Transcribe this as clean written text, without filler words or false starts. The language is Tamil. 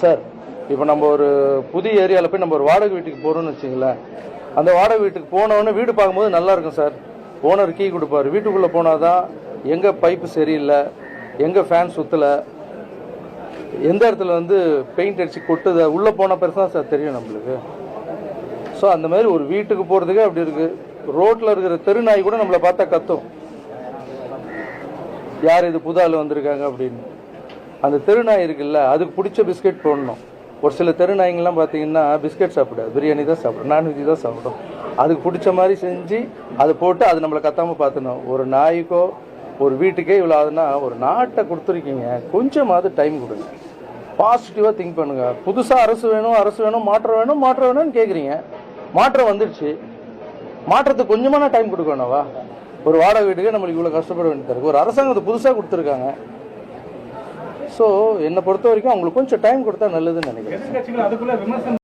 சார் இப்போ நம்ம ஒரு புதிய ஏரியாவில் போய் நம்ம ஒரு வாடகை வீட்டுக்கு போகிறோம்னு வச்சுங்களேன். அந்த வாடகை வீட்டுக்கு போனவொடனே வீடு பார்க்கும்போது நல்லா இருக்கும் சார். ஓனர் கீ கொடுப்பாரு. வீட்டுக்குள்ளே போனால் தான் எங்கே பைப்பு சரியில்லை, எங்கே ஃபேன் சுற்றலை, எந்த இடத்துல வந்து பெயிண்ட் அடித்து கொட்டுதை, உள்ளே போன பிறகு தான் சார் தெரியும் நம்மளுக்கு. ஸோ அந்த மாதிரி ஒரு வீட்டுக்கு போகிறதுக்கே அப்படி இருக்குது. ரோட்டில் இருக்கிற தெருநாய் கூட நம்மளை பார்த்தா கத்தும், யார் இது புதால் வந்திருக்காங்க அப்படின்னு. அந்த தெருநாய் இருக்குல்ல, அதுக்கு பிடிச்ச பிஸ்கெட் போடணும். ஒரு சில தெருநாய்ங்கெல்லாம் பார்த்தீங்கன்னா பிஸ்கெட் சாப்பிடாது, பிரியாணி தான் சாப்பிடும், நான்வெஜ் தான் சாப்பிடும். அதுக்கு பிடிச்ச மாதிரி செஞ்சு அதை போட்டு அது நம்மளை கத்தாமல் பார்த்துணும். ஒரு நாய்க்கோ ஒரு வீட்டுக்கே இவ்வளோ ஆகுதுன்னா ஒரு நாட்டை கொடுத்துருக்கீங்க, கொஞ்சமாவது டைம் கொடுங்க, பாசிட்டிவாக திங்க் பண்ணுங்க. புதுசாக அரசு வேணும், மாற்றம் வேணும்னு கேட்குறீங்க. மாற்றம் வந்துடுச்சு, மாற்றத்துக்கு கொஞ்சமான டைம் கொடுக்கணும்வா? ஒரு வாடகை வீட்டுக்கே நம்மளுக்கு இவ்வளோ கஷ்டப்பட வேண்டியது இருக்குது. ஒரு அரசாங்கத்தை புதுசாக கொடுத்துருக்காங்க. ஸோ என்னை பொறுத்த வரைக்கும் அவங்களுக்கு கொஞ்சம் டைம் கொடுத்தா நல்லதுன்னு நினைக்கிறேன்.